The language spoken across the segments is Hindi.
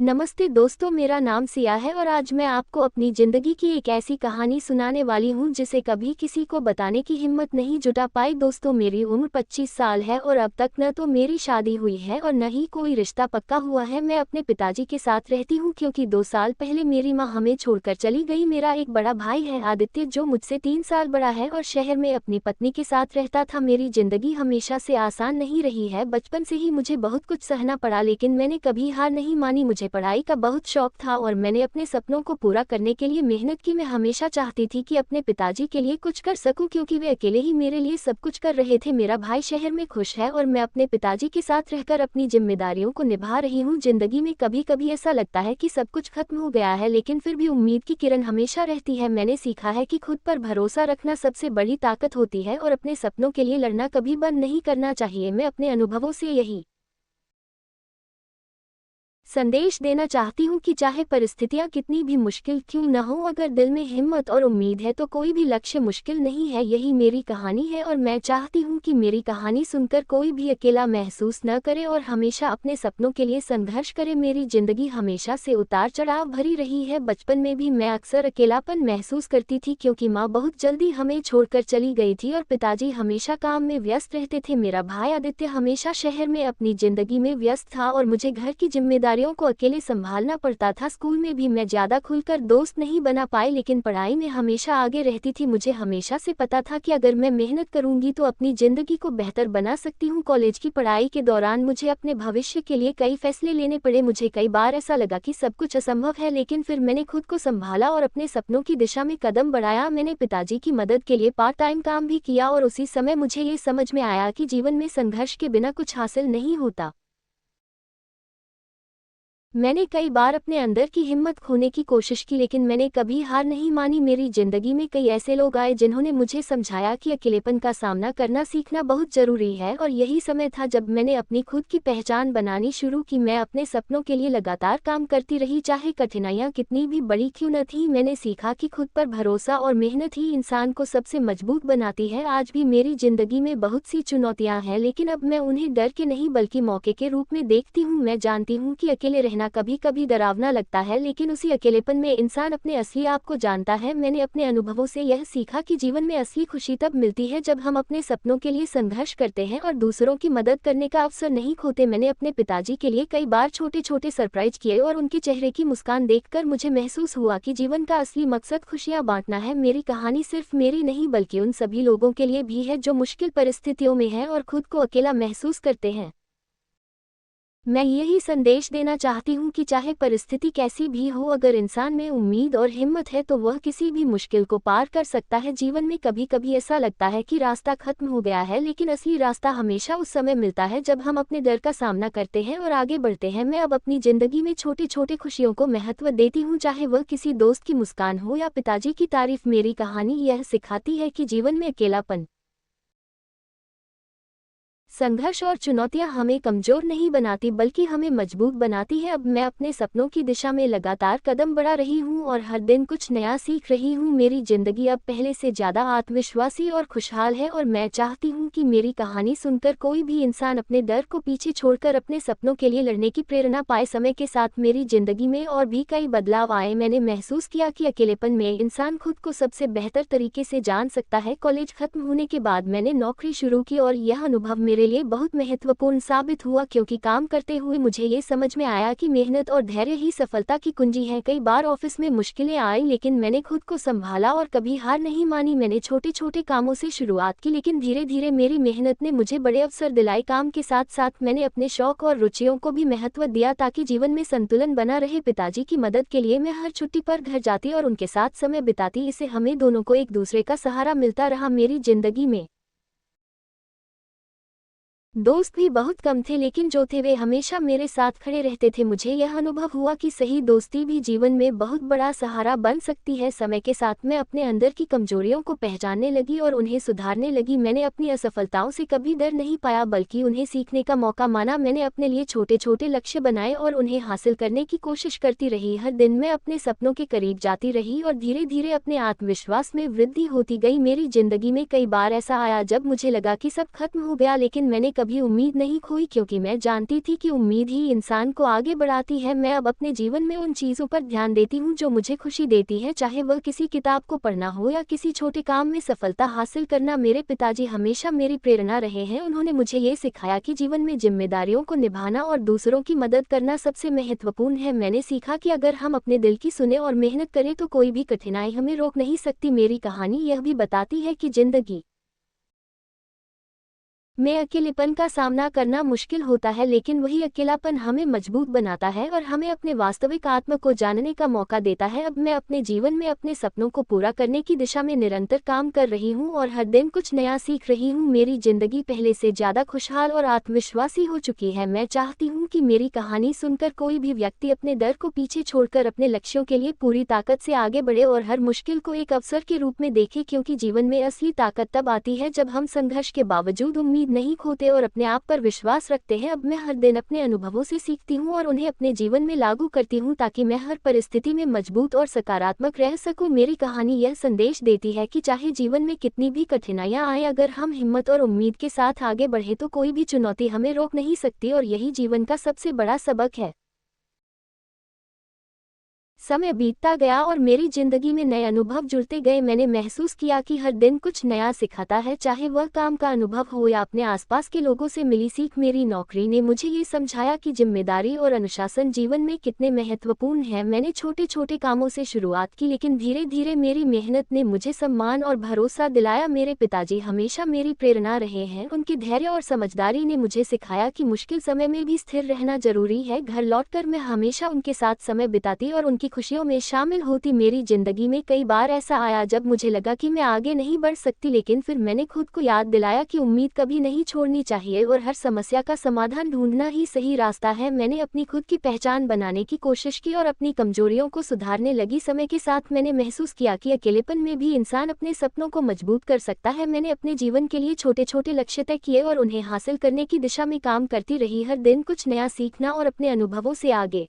नमस्ते दोस्तों, मेरा नाम सिया है और आज मैं आपको अपनी ज़िंदगी की एक ऐसी कहानी सुनाने वाली हूँ जिसे कभी किसी को बताने की हिम्मत नहीं जुटा पाई। दोस्तों, मेरी उम्र 25 साल है और अब तक न तो मेरी शादी हुई है और न ही कोई रिश्ता पक्का हुआ है। मैं अपने पिताजी के साथ रहती हूँ क्योंकि 2 साल पहले मेरी माँ हमें छोड़कर चली गई। मेरा एक बड़ा भाई है आदित्य, जो मुझसे 3 साल बड़ा है और शहर में अपनी पत्नी के साथ रहता था। मेरी ज़िंदगी हमेशा से आसान नहीं रही है। बचपन से ही मुझे बहुत कुछ सहना पड़ा, लेकिन मैंने कभी हार नहीं मानी। मुझे पढ़ाई का बहुत शौक था और मैंने अपने सपनों को पूरा करने के लिए मेहनत की। मैं हमेशा चाहती थी कि अपने पिताजी के लिए कुछ कर सकूं, क्योंकि वे अकेले ही मेरे लिए सब कुछ कर रहे थे। मेरा भाई शहर में खुश है और मैं अपने पिताजी के साथ रहकर अपनी जिम्मेदारियों को निभा रही हूं। जिंदगी में कभी कभी ऐसा लगता है कि सब कुछ खत्म हो गया है, लेकिन फिर भी उम्मीद की किरण हमेशा रहती है। मैंने सीखा है कि खुद पर भरोसा रखना सबसे बड़ी ताकत होती है और अपने सपनों के लिए लड़ना कभी बंद नहीं करना चाहिए। मैं अपने अनुभवों से यही संदेश देना चाहती हूँ कि चाहे परिस्थितियाँ कितनी भी मुश्किल क्यों न हो, अगर दिल में हिम्मत और उम्मीद है तो कोई भी लक्ष्य मुश्किल नहीं है। यही मेरी कहानी है और मैं चाहती हूँ कि मेरी कहानी सुनकर कोई भी अकेला महसूस न करे और हमेशा अपने सपनों के लिए संघर्ष करे। मेरी जिंदगी हमेशा से उतार चढ़ाव भरी रही है। बचपन में भी मैं अक्सर अकेलापन महसूस करती थी क्योंकि माँ बहुत जल्दी हमें छोड़कर चली गई थी और पिताजी हमेशा काम में व्यस्त रहते थे। मेरा भाई आदित्य हमेशा शहर में अपनी जिंदगी में व्यस्त था और मुझे घर की जिम्मेदारियों को अकेले संभालना पड़ता था। स्कूल में भी मैं ज्यादा खुलकर दोस्त नहीं बना पाई, लेकिन पढ़ाई में हमेशा आगे रहती थी। मुझे हमेशा से पता था कि अगर मैं मेहनत करूंगी तो अपनी जिंदगी को बेहतर बना सकती हूँ। कॉलेज की पढ़ाई के दौरान मुझे अपने भविष्य के लिए कई फैसले लेने पड़े। मुझे कई बार ऐसा लगा कि सब कुछ असंभव है, लेकिन फिर मैंने खुद को संभाला और अपने सपनों की दिशा में कदम बढ़ाया। मैंने पिताजी की मदद के लिए पार्ट टाइम काम भी किया और उसी समय मुझे ये समझ में आया कि जीवन में संघर्ष के बिना कुछ हासिल नहीं होता। मैंने कई बार अपने अंदर की हिम्मत खोने की कोशिश की, लेकिन मैंने कभी हार नहीं मानी। मेरी जिंदगी में कई ऐसे लोग आए जिन्होंने मुझे समझाया कि अकेलेपन का सामना करना सीखना बहुत जरूरी है, और यही समय था जब मैंने अपनी खुद की पहचान बनानी शुरू की। मैं अपने सपनों के लिए लगातार काम करती रही, चाहे कठिनाइयां कितनी भी बड़ी क्यों न थी। मैंने सीखा कि खुद पर भरोसा और मेहनत ही इंसान को सबसे मजबूत बनाती है। आज भी मेरी जिंदगी में बहुत सी चुनौतियां हैं, लेकिन अब मैं उन्हें डर के नहीं बल्कि मौके के रूप में देखती हूँ। मैं जानती हूँ कि अकेले रहना कभी कभी डरावना लगता है, लेकिन उसी अकेलेपन में इंसान अपने असली आप को जानता है। मैंने अपने अनुभवों से यह सीखा कि जीवन में असली खुशी तब मिलती है जब हम अपने सपनों के लिए संघर्ष करते हैं और दूसरों की मदद करने का अवसर नहीं खोते। मैंने अपने पिताजी के लिए कई बार छोटे छोटे सरप्राइज किए और उनके चेहरे की मुस्कान देखकर मुझे महसूस हुआ कि जीवन का असली मकसद खुशियां बांटना है। मेरी कहानी सिर्फ मेरी नहीं बल्कि उन सभी लोगों के लिए भी है जो मुश्किल परिस्थितियों में हैं और खुद को अकेला महसूस करते हैं। मैं यही संदेश देना चाहती हूँ कि चाहे परिस्थिति कैसी भी हो, अगर इंसान में उम्मीद और हिम्मत है तो वह किसी भी मुश्किल को पार कर सकता है। जीवन में कभी कभी ऐसा लगता है कि रास्ता खत्म हो गया है, लेकिन असली रास्ता हमेशा उस समय मिलता है जब हम अपने डर का सामना करते हैं और आगे बढ़ते हैं। मैं अब अपनी जिंदगी में छोटे छोटे खुशियों को महत्व देती हूँ, चाहे वह किसी दोस्त की मुस्कान हो या पिताजी की तारीफ। मेरी कहानी यह सिखाती है कि जीवन में अकेलापन, संघर्ष और चुनौतियां हमें कमजोर नहीं बनाती बल्कि हमें मजबूत बनाती है। अब मैं अपने सपनों की दिशा में लगातार कदम बढ़ा रही हूं और हर दिन कुछ नया सीख रही हूं। मेरी जिंदगी अब पहले से ज्यादा आत्मविश्वासी और खुशहाल है और मैं चाहती हूं कि मेरी कहानी सुनकर कोई भी इंसान अपने डर को पीछे छोड़कर अपने सपनों के लिए लड़ने की प्रेरणा पाए। समय के साथ मेरी जिंदगी में और भी कई बदलाव आए। मैंने महसूस किया कि अकेलेपन में इंसान खुद को सबसे बेहतर तरीके से जान सकता है। कॉलेज खत्म होने के बाद मैंने नौकरी शुरू की और यह अनुभव मेरे लिए बहुत महत्वपूर्ण साबित हुआ, क्योंकि काम करते हुए मुझे ये समझ में आया कि मेहनत और धैर्य ही सफलता की कुंजी है। कई बार ऑफिस में मुश्किलें आई, लेकिन मैंने खुद को संभाला और कभी हार नहीं मानी। मैंने छोटे छोटे कामों से शुरुआत की, लेकिन धीरे धीरे मेरी मेहनत ने मुझे बड़े अवसर दिलाए। काम के साथ साथ मैंने अपने शौक और रुचियों को भी महत्व दिया ताकि जीवन में संतुलन बना रहे। पिताजी की मदद के लिए मैं हर छुट्टी पर घर जाती और उनके साथ समय बिताती, इससे हमें दोनों को एक दूसरे का सहारा मिलता रहा। मेरी जिंदगी में दोस्त भी बहुत कम थे, लेकिन जो थे वे हमेशा मेरे साथ खड़े रहते थे। मुझे यह अनुभव हुआ कि सही दोस्ती भी जीवन में बहुत बड़ा सहारा बन सकती है। समय के साथ मैं अपने अंदर की कमजोरियों को पहचानने लगी और उन्हें सुधारने लगी। मैंने अपनी असफलताओं से कभी डर नहीं पाया बल्कि उन्हें सीखने का मौका माना। मैंने अपने लिए छोटे छोटे लक्ष्य बनाए और उन्हें हासिल करने की कोशिश करती रही। हर दिन मैं अपने सपनों के करीब जाती रही और धीरे धीरे अपने आत्मविश्वास में वृद्धि होती गई। मेरी जिंदगी में कई बार ऐसा आया जब मुझे लगा कि सब खत्म हो गया, लेकिन मैंने कभी उम्मीद नहीं खोई, क्योंकि मैं जानती थी कि उम्मीद ही इंसान को आगे बढ़ाती है। मैं अब अपने जीवन में उन चीज़ों पर ध्यान देती हूँ जो मुझे खुशी देती है, चाहे वह किसी किताब को पढ़ना हो या किसी छोटे काम में सफलता हासिल करना। मेरे पिताजी हमेशा मेरी प्रेरणा रहे हैं। उन्होंने मुझे ये सिखाया कि जीवन में जिम्मेदारियों को निभाना और दूसरों की मदद करना सबसे महत्वपूर्ण है। मैंने सीखा कि अगर हम अपने दिल की सुने और मेहनत करें तो कोई भी कठिनाई हमें रोक नहीं सकती। मेरी कहानी यह भी बताती है कि जिंदगी में अकेलेपन का सामना करना मुश्किल होता है, लेकिन वही अकेलापन हमें मजबूत बनाता है और हमें अपने वास्तविक आत्मा को जानने का मौका देता है। अब मैं अपने जीवन में अपने सपनों को पूरा करने की दिशा में निरंतर काम कर रही हूँ और हर दिन कुछ नया सीख रही हूँ। मेरी जिंदगी पहले से ज़्यादा खुशहाल और आत्मविश्वासी हो चुकी है। मैं चाहती हूँ कि मेरी कहानी सुनकर कोई भी व्यक्ति अपने डर को पीछे छोड़कर अपने लक्ष्यों के लिए पूरी ताकत से आगे बढ़े और हर मुश्किल को एक अवसर के रूप में देखे, क्योंकि जीवन में असली ताकत तब आती है जब हम संघर्ष के बावजूद उम्मीद नहीं खोते और अपने आप पर विश्वास रखते हैं। अब मैं हर दिन अपने अनुभवों से सीखती हूँ और उन्हें अपने जीवन में लागू करती हूँ ताकि मैं हर परिस्थिति में मजबूत और सकारात्मक रह सकूँ। मेरी कहानी यह संदेश देती है कि चाहे जीवन में कितनी भी कठिनाइयाँ आए, अगर हम हिम्मत और उम्मीद के साथ आगे बढ़े तो कोई भी चुनौती हमें रोक नहीं सकती, और यही जीवन का सबसे बड़ा सबक है। समय बीतता गया और मेरी जिंदगी में नए अनुभव जुड़ते गए। मैंने महसूस किया कि हर दिन कुछ नया सिखाता है, चाहे वह काम का अनुभव हो या अपने आसपास के लोगों से मिली सीख। मेरी नौकरी ने मुझे ये समझाया कि जिम्मेदारी और अनुशासन जीवन में कितने महत्वपूर्ण हैं। मैंने छोटे छोटे कामों से शुरुआत की, लेकिन धीरे धीरे मेरी मेहनत ने मुझे सम्मान और भरोसा दिलाया। मेरे पिताजी हमेशा मेरी प्रेरणा रहे हैं। उनके धैर्य और समझदारी ने मुझे सिखाया कि मुश्किल समय में भी स्थिर रहना जरूरी है। घर लौटकर मैं हमेशा उनके साथ समय बिताती और उनकी खुशियों में शामिल होती। मेरी जिंदगी में कई बार ऐसा आया जब मुझे लगा कि मैं आगे नहीं बढ़ सकती, लेकिन फिर मैंने खुद को याद दिलाया कि उम्मीद कभी नहीं छोड़नी चाहिए और हर समस्या का समाधान ढूंढना ही सही रास्ता है। मैंने अपनी खुद की पहचान बनाने की कोशिश की और अपनी कमजोरियों को सुधारने लगी। समय के साथ मैंने महसूस किया कि अकेलेपन में भी इंसान अपने सपनों को मजबूत कर सकता है। मैंने अपने जीवन के लिए छोटे छोटे लक्ष्य तय किए और उन्हें हासिल करने की दिशा में काम करती रही, हर दिन कुछ नया सीखना और अपने अनुभवों से आगे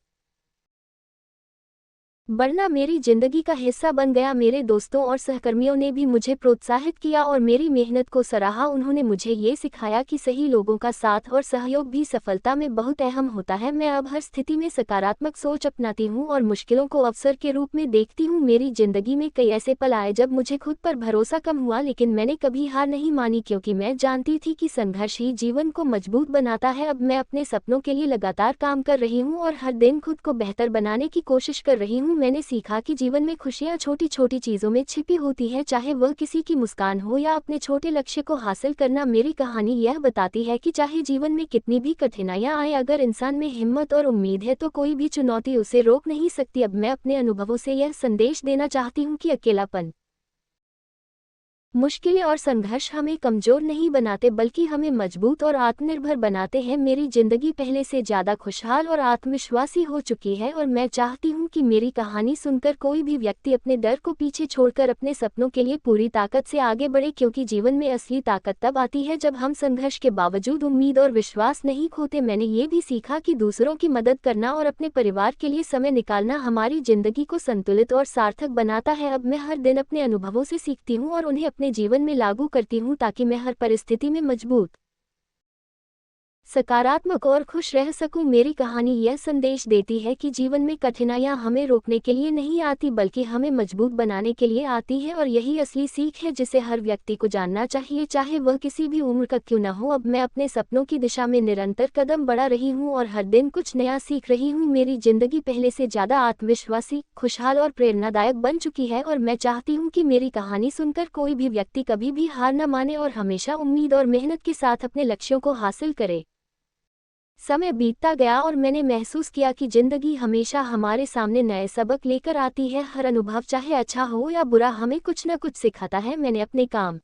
बढ़ना मेरी जिंदगी का हिस्सा बन गया। मेरे दोस्तों और सहकर्मियों ने भी मुझे प्रोत्साहित किया और मेरी मेहनत को सराहा। उन्होंने मुझे ये सिखाया कि सही लोगों का साथ और सहयोग भी सफलता में बहुत अहम होता है। मैं अब हर स्थिति में सकारात्मक सोच अपनाती हूँ और मुश्किलों को अवसर के रूप में देखती हूँ। मेरी जिंदगी में कई ऐसे पल आए जब मुझे खुद पर भरोसा कम हुआ, लेकिन मैंने कभी हार नहीं मानी, क्योंकि मैं जानती थी कि संघर्ष ही जीवन को मजबूत बनाता है। अब मैं अपने सपनों के लिए लगातार काम कर रही हूँ और हर दिन खुद को बेहतर बनाने की कोशिश कर रही हूँ। मैंने सीखा कि जीवन में खुशियाँ छोटी छोटी चीज़ों में छिपी होती है, चाहे वह किसी की मुस्कान हो या अपने छोटे लक्ष्य को हासिल करना। मेरी कहानी यह बताती है कि चाहे जीवन में कितनी भी कठिनाइयाँ आए, अगर इंसान में हिम्मत और उम्मीद है तो कोई भी चुनौती उसे रोक नहीं सकती। अब मैं अपने अनुभवों से यह संदेश देना चाहती हूँ कि अकेलापन, मुश्किलें और संघर्ष हमें कमजोर नहीं बनाते, बल्कि हमें मजबूत और आत्मनिर्भर बनाते हैं। मेरी जिंदगी पहले से ज़्यादा खुशहाल और आत्मविश्वासी हो चुकी है और मैं चाहती हूँ कि मेरी कहानी सुनकर कोई भी व्यक्ति अपने डर को पीछे छोड़कर अपने सपनों के लिए पूरी ताकत से आगे बढ़े, क्योंकि जीवन में असली ताकत तब आती है जब हम संघर्ष के बावजूद उम्मीद और विश्वास नहीं खोते। मैंने ये भी सीखा कि दूसरों की मदद करना और अपने परिवार के लिए समय निकालना हमारी जिंदगी को संतुलित और सार्थक बनाता है। अब मैं हर दिन अपने अनुभवों से सीखती हूँ और उन्हें अपने जीवन में लागू करती हूँ ताकि मैं हर परिस्थिति में मजबूत, सकारात्मक और खुश रह सकूं। मेरी कहानी यह संदेश देती है कि जीवन में कठिनाइयां हमें रोकने के लिए नहीं आती, बल्कि हमें मजबूत बनाने के लिए आती हैं, और यही असली सीख है जिसे हर व्यक्ति को जानना चाहिए, चाहे वह किसी भी उम्र का क्यों न हो। अब मैं अपने सपनों की दिशा में निरंतर कदम बढ़ा रही हूँ और हर दिन कुछ नया सीख रही हूँ। मेरी जिंदगी पहले से ज़्यादा आत्मविश्वासी, खुशहाल और प्रेरणादायक बन चुकी है और मैं चाहती हूँ कि मेरी कहानी सुनकर कोई भी व्यक्ति कभी भी हार न माने और हमेशा उम्मीद और मेहनत के साथ अपने लक्ष्यों को हासिल करे। समय बीतता गया और मैंने महसूस किया कि जिंदगी हमेशा हमारे सामने नए सबक लेकर आती है। हर अनुभव, चाहे अच्छा हो या बुरा, हमें कुछ न कुछ सिखाता है। मैंने अपने काम,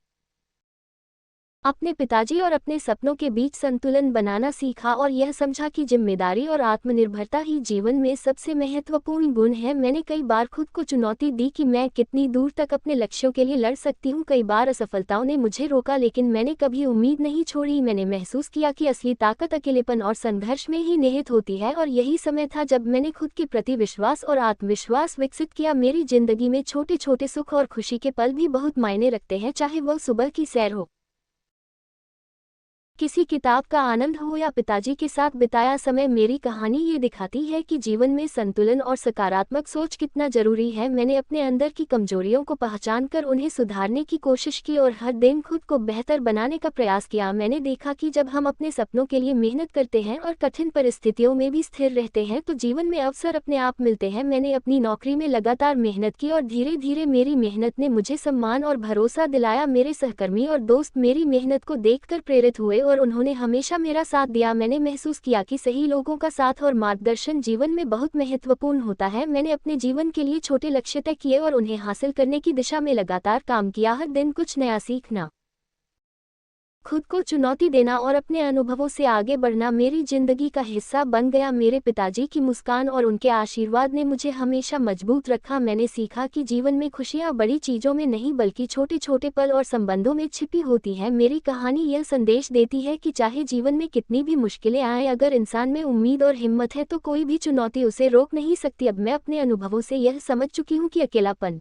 अपने पिताजी और अपने सपनों के बीच संतुलन बनाना सीखा और यह समझा कि जिम्मेदारी और आत्मनिर्भरता ही जीवन में सबसे महत्वपूर्ण गुण है। मैंने कई बार खुद को चुनौती दी कि मैं कितनी दूर तक अपने लक्ष्यों के लिए लड़ सकती हूँ। कई बार असफलताओं ने मुझे रोका, लेकिन मैंने कभी उम्मीद नहीं छोड़ी। मैंने महसूस किया कि असली ताकत अकेलेपन और संघर्ष में ही निहित होती है और यही समय था जब मैंने खुद के प्रति विश्वास और आत्मविश्वास विकसित किया। मेरी जिंदगी में छोटे छोटे सुख और खुशी के पल भी बहुत मायने रखते हैं, चाहे वह सुबह की सैर हो, किसी किताब का आनंद हो या पिताजी के साथ बिताया समय, मेरी कहानी ये दिखाती है कि जीवन में संतुलन और सकारात्मक सोच कितना जरूरी है। मैंने अपने अंदर की कमजोरियों को पहचानकर उन्हें सुधारने की कोशिश की और हर दिन खुद को बेहतर बनाने का प्रयास किया। मैंने देखा कि जब हम अपने सपनों के लिए मेहनत करते हैं और कठिन परिस्थितियों में भी स्थिर रहते हैं तो जीवन में अवसर अपने आप मिलते हैं। मैंने अपनी नौकरी में लगातार मेहनत की और धीरे धीरे मेरी मेहनत ने मुझे सम्मान और भरोसा दिलाया। मेरे सहकर्मी और दोस्त मेरी मेहनत को देखकर प्रेरित हुए और उन्होंने हमेशा मेरा साथ दिया। मैंने महसूस किया कि सही लोगों का साथ और मार्गदर्शन जीवन में बहुत महत्वपूर्ण होता है। मैंने अपने जीवन के लिए छोटे लक्ष्य तय किए और उन्हें हासिल करने की दिशा में लगातार काम किया। हर दिन कुछ नया सीखना, खुद को चुनौती देना और अपने अनुभवों से आगे बढ़ना मेरी जिंदगी का हिस्सा बन गया। मेरे पिताजी की मुस्कान और उनके आशीर्वाद ने मुझे हमेशा मजबूत रखा। मैंने सीखा कि जीवन में खुशियां बड़ी चीजों में नहीं बल्कि छोटे छोटे पल और संबंधों में छिपी होती हैं। मेरी कहानी यह संदेश देती है कि चाहे जीवन में कितनी भी मुश्किलें आए, अगर इंसान में उम्मीद और हिम्मत है तो कोई भी चुनौती उसे रोक नहीं सकती। अब मैं अपने अनुभवों से यह समझ चुकी हूँ कि अकेलापन,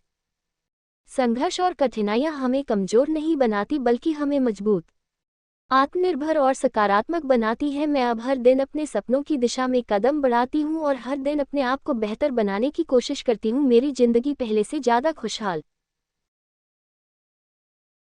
संघर्ष और कठिनाइयां हमें कमजोर नहीं बनाती बल्कि हमें मजबूत, आत्मनिर्भर और सकारात्मक बनाती है। मैं अब हर दिन अपने सपनों की दिशा में कदम बढ़ाती हूँ और हर दिन अपने आप को बेहतर बनाने की कोशिश करती हूँ। मेरी जिंदगी पहले से ज्यादा खुशहाल,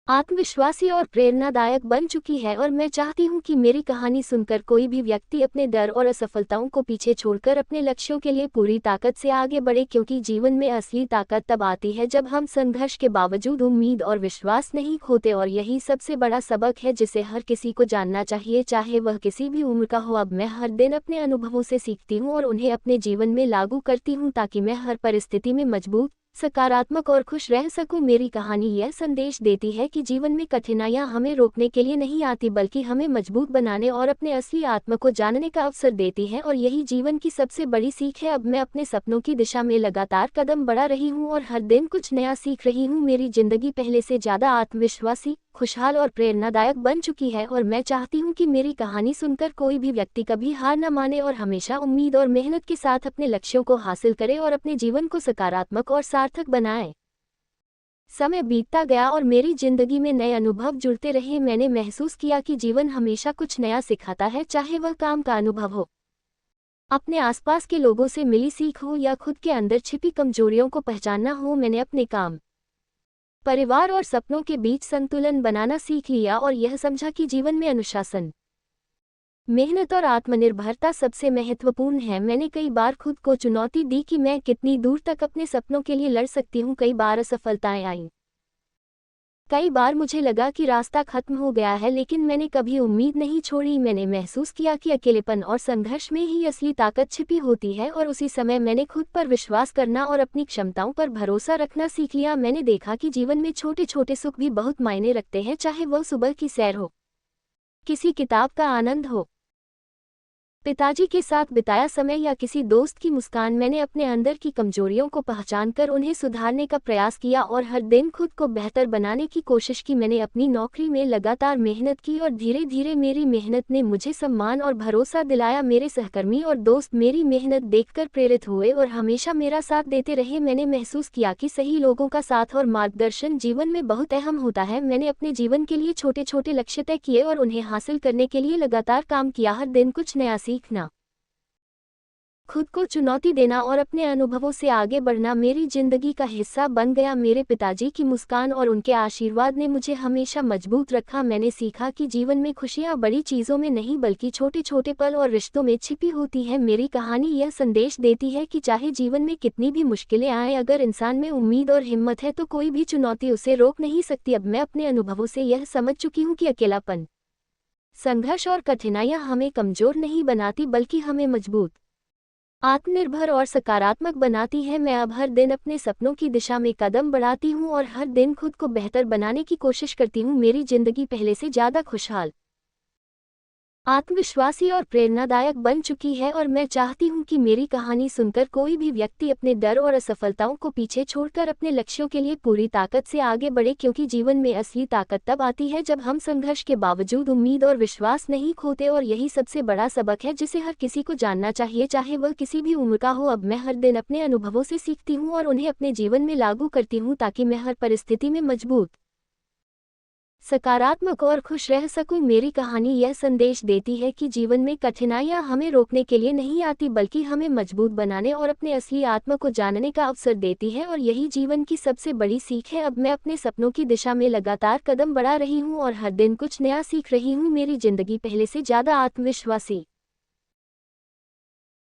आत्मविश्वासी और प्रेरणादायक बन चुकी है और मैं चाहती हूँ कि मेरी कहानी सुनकर कोई भी व्यक्ति अपने डर और असफलताओं को पीछे छोड़कर अपने लक्ष्यों के लिए पूरी ताकत से आगे बढ़े, क्योंकि जीवन में असली ताकत तब आती है जब हम संघर्ष के बावजूद उम्मीद और विश्वास नहीं खोते। और यही सबसे बड़ा सबक है जिसे हर किसी को जानना चाहिए, चाहे वह किसी भी उम्र का हो। अब मैं हर दिन अपने अनुभवों से सीखती हूँ और उन्हें अपने जीवन में लागू करती हूँ ताकि मैं हर परिस्थिति में मजबूत, सकारात्मक और खुश रह सकूं। मेरी कहानी यह संदेश देती है कि जीवन में कठिनाइयां हमें रोकने के लिए नहीं आती बल्कि हमें मजबूत बनाने और अपने असली आत्मा को जानने का अवसर देती है, और यही जीवन की सबसे बड़ी सीख है। अब मैं अपने सपनों की दिशा में लगातार कदम बढ़ा रही हूं और हर दिन कुछ नया सीख रही हूं। मेरी जिंदगी पहले से ज्यादा आत्मविश्वासी, खुशहाल और प्रेरणादायक बन चुकी है और मैं चाहती हूँ कि मेरी कहानी सुनकर कोई भी व्यक्ति कभी हार न माने और हमेशा उम्मीद और मेहनत के साथ अपने लक्ष्यों को हासिल करे और अपने जीवन को सकारात्मक और सार्थक बनाए। समय बीतता गया और मेरी जिंदगी में नए अनुभव जुड़ते रहे। मैंने महसूस किया कि जीवन हमेशा कुछ नया सिखाता है, चाहे वह काम का अनुभव हो, अपने आसपास के लोगों से मिली सीख हो या खुद के अंदर छिपी कमजोरियों को पहचानना हो। मैंने अपने काम, परिवार और सपनों के बीच संतुलन बनाना सीख लिया और यह समझा कि जीवन में अनुशासन, मेहनत और आत्मनिर्भरता सबसे महत्वपूर्ण है। मैंने कई बार खुद को चुनौती दी कि मैं कितनी दूर तक अपने सपनों के लिए लड़ सकती हूँ। कई बार असफलताएं आईं, कई बार मुझे लगा कि रास्ता खत्म हो गया है, लेकिन मैंने कभी उम्मीद नहीं छोड़ी। मैंने महसूस किया कि अकेलेपन और संघर्ष में ही असली ताकत छिपी होती है और उसी समय मैंने खुद पर विश्वास करना और अपनी क्षमताओं पर भरोसा रखना सीख लिया। मैंने देखा कि जीवन में छोटे छोटे सुख भी बहुत मायने रखते हैं, चाहे वह सुबह की सैर हो, किसी किताब का आनंद हो, पिताजी के साथ बिताया समय या किसी दोस्त की मुस्कान। मैंने अपने अंदर की कमजोरियों को पहचानकर उन्हें सुधारने का प्रयास किया और हर दिन खुद को बेहतर बनाने की कोशिश की। मैंने अपनी नौकरी में लगातार मेहनत की और धीरे धीरे मेरी मेहनत ने मुझे सम्मान और भरोसा दिलाया। मेरे सहकर्मी और दोस्त मेरी मेहनत देखकर प्रेरित हुए और हमेशा मेरा साथ देते रहे। मैंने महसूस किया कि सही लोगों का साथ और मार्गदर्शन जीवन में बहुत अहम होता है। मैंने अपने जीवन के लिए छोटे छोटे लक्ष्य तय किए और उन्हें हासिल करने के लिए लगातार काम किया। हर दिन कुछ नया सीखना, खुद को चुनौती देना और अपने अनुभवों से आगे बढ़ना मेरी जिंदगी का हिस्सा बन गया। मेरे पिताजी की मुस्कान और उनके आशीर्वाद ने मुझे हमेशा मजबूत रखा। मैंने सीखा कि जीवन में खुशियां बड़ी चीजों में नहीं बल्कि छोटे छोटे पल और रिश्तों में छिपी होती हैं। मेरी कहानी यह संदेश देती है कि चाहे जीवन में कितनी भी मुश्किलें आए, अगर इंसान में उम्मीद और हिम्मत है तो कोई भी चुनौती उसे रोक नहीं सकती। अब मैं अपने अनुभवों से यह समझ चुकी हूँ कि अकेलापन, संघर्ष और कठिनाइयां हमें कमजोर नहीं बनाती बल्कि हमें मजबूत, आत्मनिर्भर और सकारात्मक बनाती है। मैं अब हर दिन अपने सपनों की दिशा में कदम बढ़ाती हूँ और हर दिन खुद को बेहतर बनाने की कोशिश करती हूँ। मेरी जिंदगी पहले से ज्यादा खुशहाल, आत्मविश्वासी और प्रेरणादायक बन चुकी है और मैं चाहती हूँ कि मेरी कहानी सुनकर कोई भी व्यक्ति अपने डर और असफलताओं को पीछे छोड़कर अपने लक्ष्यों के लिए पूरी ताकत से आगे बढ़े, क्योंकि जीवन में असली ताकत तब आती है जब हम संघर्ष के बावजूद उम्मीद और विश्वास नहीं खोते। और यही सबसे बड़ा सबक है जिसे हर किसी को जानना चाहिए, चाहे वह किसी भी उम्र का हो। अब मैं हर दिन अपने अनुभवों से सीखती हूँ और उन्हें अपने जीवन में लागू करती हूँ ताकि मैं हर परिस्थिति में मजबूत, सकारात्मक और खुश रह सकूं। मेरी कहानी यह संदेश देती है कि जीवन में कठिनाइयां हमें रोकने के लिए नहीं आती, बल्कि हमें मजबूत बनाने और अपने असली आत्मा को जानने का अवसर देती है, और यही जीवन की सबसे बड़ी सीख है। अब मैं अपने सपनों की दिशा में लगातार कदम बढ़ा रही हूं और हर दिन कुछ नया सीख रही हूं। मेरी जिंदगी पहले से ज्यादा आत्मविश्वासी,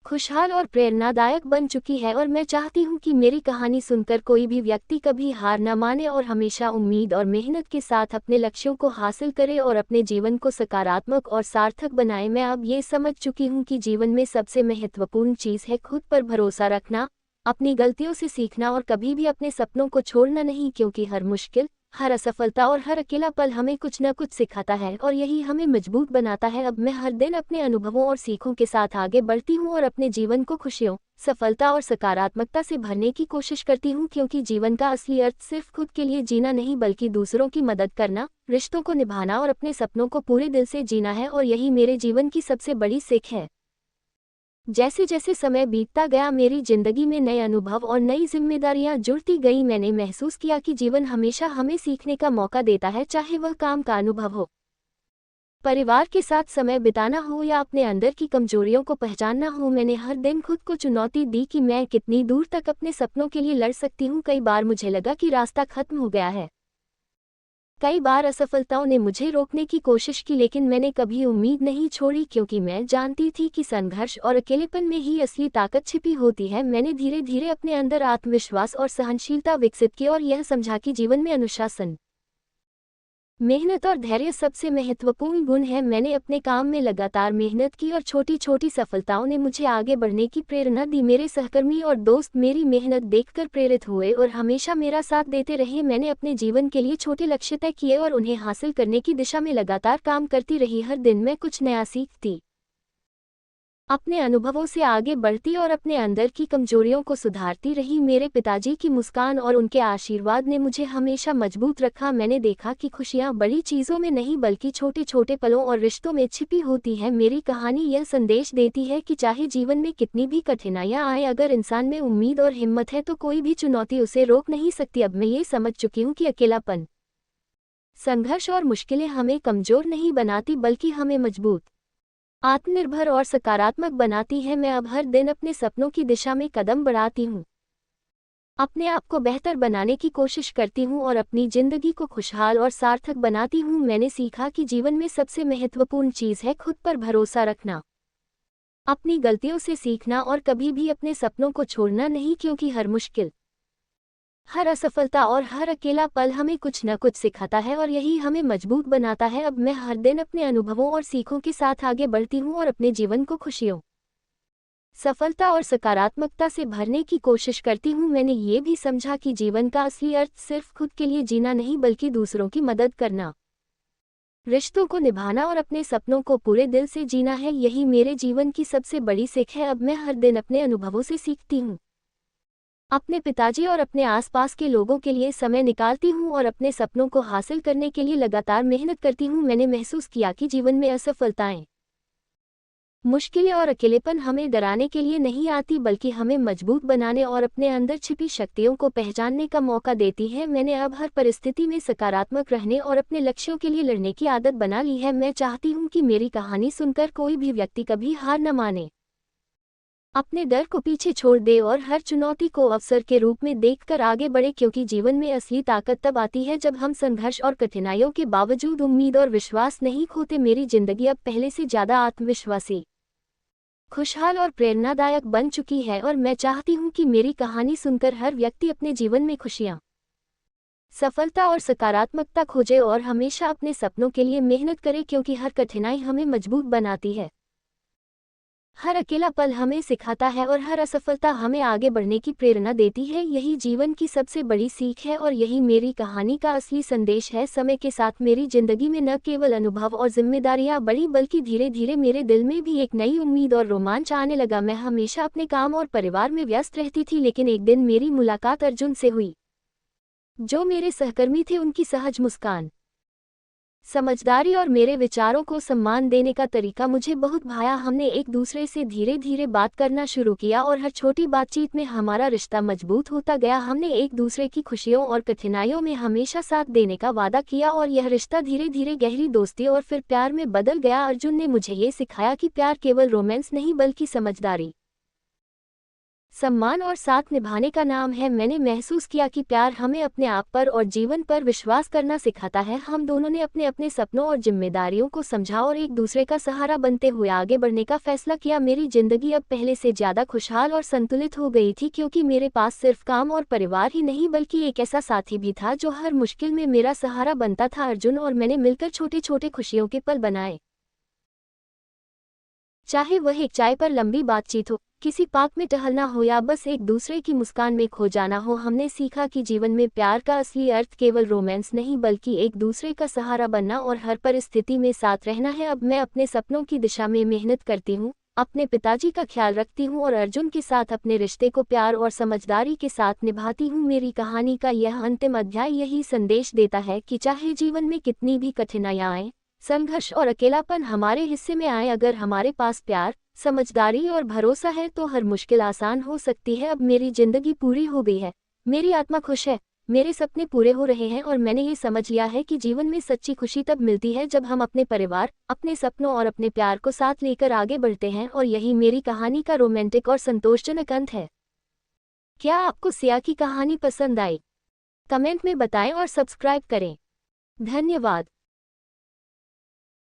खुशहाल और प्रेरणादायक बन चुकी है, और मैं चाहती हूँ कि मेरी कहानी सुनकर कोई भी व्यक्ति कभी हार न माने और हमेशा उम्मीद और मेहनत के साथ अपने लक्ष्यों को हासिल करे और अपने जीवन को सकारात्मक और सार्थक बनाए। मैं अब ये समझ चुकी हूँ कि जीवन में सबसे महत्वपूर्ण चीज़ है खुद पर भरोसा रखना, अपनी गलतियों से सीखना और कभी भी अपने सपनों को छोड़ना नहीं, क्योंकि हर मुश्किल, हर असफलता और हर अकेला पल हमें कुछ न कुछ सिखाता है, और यही हमें मजबूत बनाता है। अब मैं हर दिन अपने अनुभवों और सीखों के साथ आगे बढ़ती हूँ और अपने जीवन को खुशियों, सफलता और सकारात्मकता से भरने की कोशिश करती हूँ, क्योंकि जीवन का असली अर्थ सिर्फ खुद के लिए जीना नहीं, बल्कि दूसरों की मदद करना, रिश्तों को निभाना और अपने सपनों को पूरे दिल से जीना है, और यही मेरे जीवन की सबसे बड़ी सीख है। जैसे जैसे समय बीतता गया, मेरी जिंदगी में नए अनुभव और नई जिम्मेदारियां जुड़ती गई। मैंने महसूस किया कि जीवन हमेशा हमें सीखने का मौका देता है, चाहे वह काम का अनुभव हो, परिवार के साथ समय बिताना हो या अपने अंदर की कमजोरियों को पहचानना हो। मैंने हर दिन खुद को चुनौती दी कि मैं कितनी दूर तक अपने सपनों के लिए लड़ सकती हूँ। कई बार मुझे लगा कि रास्ता खत्म हो गया है, कई बार असफलताओं ने मुझे रोकने की कोशिश की, लेकिन मैंने कभी उम्मीद नहीं छोड़ी, क्योंकि मैं जानती थी कि संघर्ष और अकेलेपन में ही असली ताकत छिपी होती है। मैंने धीरे धीरे अपने अंदर आत्मविश्वास और सहनशीलता विकसित की और यह समझा कि जीवन में अनुशासन, मेहनत और धैर्य सबसे महत्वपूर्ण गुण है। मैंने अपने काम में लगातार मेहनत की और छोटी छोटी सफलताओं ने मुझे आगे बढ़ने की प्रेरणा दी। मेरे सहकर्मी और दोस्त मेरी मेहनत देखकर प्रेरित हुए और हमेशा मेरा साथ देते रहे। मैंने अपने जीवन के लिए छोटे लक्ष्य तय किए और उन्हें हासिल करने की दिशा में लगातार काम करती रही। हर दिन मैं कुछ नया सीखती, अपने अनुभवों से आगे बढ़ती और अपने अंदर की कमजोरियों को सुधारती रही। मेरे पिताजी की मुस्कान और उनके आशीर्वाद ने मुझे हमेशा मजबूत रखा। मैंने देखा कि खुशियां बड़ी चीज़ों में नहीं, बल्कि छोटे छोटे पलों और रिश्तों में छिपी होती हैं। मेरी कहानी यह संदेश देती है कि चाहे जीवन में कितनी भी कठिनाइयां आए, अगर इंसान में उम्मीद और हिम्मत है तो कोई भी चुनौती उसे रोक नहीं सकती। अब मैं ये समझ चुकी हूँ कि अकेलापन, संघर्ष और मुश्किलें हमें कमजोर नहीं बनाती, बल्कि हमें मजबूत, आत्मनिर्भर और सकारात्मक बनाती है। मैं अब हर दिन अपने सपनों की दिशा में कदम बढ़ाती हूँ, अपने आप को बेहतर बनाने की कोशिश करती हूँ और अपनी जिंदगी को खुशहाल और सार्थक बनाती हूँ। मैंने सीखा कि जीवन में सबसे महत्वपूर्ण चीज़ है खुद पर भरोसा रखना, अपनी गलतियों से सीखना और कभी भी अपने सपनों को छोड़ना नहीं, क्योंकि हर मुश्किल, हर असफलता और हर अकेला पल हमें कुछ न कुछ सिखाता है, और यही हमें मजबूत बनाता है। अब मैं हर दिन अपने अनुभवों और सीखों के साथ आगे बढ़ती हूँ और अपने जीवन को खुशियों, सफलता और सकारात्मकता से भरने की कोशिश करती हूँ। मैंने ये भी समझा कि जीवन का असली अर्थ सिर्फ खुद के लिए जीना नहीं, बल्कि दूसरों की मदद करना, रिश्तों को निभाना और अपने सपनों को पूरे दिल से जीना है। यही मेरे जीवन की सबसे बड़ी सीख है। अब मैं हर दिन अपने अनुभवों से सीखती हूँ, अपने पिताजी और अपने आसपास के लोगों के लिए समय निकालती हूँ और अपने सपनों को हासिल करने के लिए लगातार मेहनत करती हूँ। मैंने महसूस किया कि जीवन में असफलताएं, मुश्किलें और अकेलेपन हमें डराने के लिए नहीं आती, बल्कि हमें मजबूत बनाने और अपने अंदर छिपी शक्तियों को पहचानने का मौका देती है। मैंने अब हर परिस्थिति में सकारात्मक रहने और अपने लक्ष्यों के लिए लड़ने की आदत बना ली है। मैं चाहती हूँ कि मेरी कहानी सुनकर कोई भी व्यक्ति कभी हार न माने, अपने डर को पीछे छोड़ दे और हर चुनौती को अवसर के रूप में देखकर आगे बढ़े, क्योंकि जीवन में असली ताकत तब आती है जब हम संघर्ष और कठिनाइयों के बावजूद उम्मीद और विश्वास नहीं खोते। मेरी जिंदगी अब पहले से ज्यादा आत्मविश्वासी, खुशहाल और प्रेरणादायक बन चुकी है, और मैं चाहती हूँ कि मेरी कहानी सुनकर हर व्यक्ति अपने जीवन में खुशियाँ, सफलता और सकारात्मकता खोजे और हमेशा अपने सपनों के लिए मेहनत करे, क्योंकि हर कठिनाई हमें मजबूत बनाती है, हर अकेला पल हमें सिखाता है और हर असफलता हमें आगे बढ़ने की प्रेरणा देती है। यही जीवन की सबसे बड़ी सीख है और यही मेरी कहानी का असली संदेश है। समय के साथ मेरी जिंदगी में न केवल अनुभव और जिम्मेदारियां बढ़ी, बल्कि धीरे धीरे मेरे दिल में भी एक नई उम्मीद और रोमांच आने लगा। मैं हमेशा अपने काम और परिवार में व्यस्त रहती थी, लेकिन एक दिन मेरी मुलाकात अर्जुन से हुई, जो मेरे सहकर्मी थे। उनकी सहज मुस्कान, समझदारी और मेरे विचारों को सम्मान देने का तरीका मुझे बहुत भाया। हमने एक दूसरे से धीरे धीरे बात करना शुरू किया और हर छोटी बातचीत में हमारा रिश्ता मजबूत होता गया। हमने एक दूसरे की खुशियों और कठिनाइयों में हमेशा साथ देने का वादा किया और यह रिश्ता धीरे धीरे गहरी दोस्ती और फिर प्यार में बदल गया। अर्जुन ने मुझे ये सिखाया कि प्यार केवल रोमांस नहीं बल्कि समझदारी, सम्मान और साथ निभाने का नाम है। मैंने महसूस किया कि प्यार हमें अपने आप पर और जीवन पर विश्वास करना सिखाता है। हम दोनों ने अपने अपने सपनों और जिम्मेदारियों को समझा और एक दूसरे का सहारा बनते हुए आगे बढ़ने का फैसला किया। मेरी जिंदगी अब पहले से ज़्यादा खुशहाल और संतुलित हो गई थी, क्योंकि मेरे पास सिर्फ काम और परिवार ही नहीं बल्कि एक ऐसा साथी भी था जो हर मुश्किल में मेरा सहारा बनता था। अर्जुन और मैंने मिलकर छोटे छोटे खुशियों के पल बनाए, चाहे वह एक चाय पर लंबी बातचीत हो, किसी पार्क में टहलना हो या बस एक दूसरे की मुस्कान में खो जाना हो। हमने सीखा कि जीवन में प्यार का असली अर्थ केवल रोमांस नहीं बल्कि एक दूसरे का सहारा बनना और हर परिस्थिति में साथ रहना है। अब मैं अपने सपनों की दिशा में मेहनत करती हूँ, अपने पिताजी का ख्याल रखती हूँ और अर्जुन के साथ अपने रिश्ते को प्यार और समझदारी के साथ निभाती हूँ। मेरी कहानी का यह अंतिम अध्याय यही संदेश देता है कि चाहे जीवन में कितनी भी कठिनाइयाँ आएं, संघर्ष और अकेलापन हमारे हिस्से में आए, अगर हमारे पास प्यार, समझदारी और भरोसा है तो हर मुश्किल आसान हो सकती है। अब मेरी जिंदगी पूरी हो गई है, मेरी आत्मा खुश है, मेरे सपने पूरे हो रहे हैं और मैंने ये समझ लिया है कि जीवन में सच्ची खुशी तब मिलती है जब हम अपने परिवार, अपने सपनों और अपने प्यार को साथ लेकर आगे बढ़ते हैं। और यही मेरी कहानी का रोमांटिक और संतोषजनक अंत है। क्या आपको सिया की कहानी पसंद आई? कमेंट में बताएं और सब्सक्राइब करें। धन्यवाद।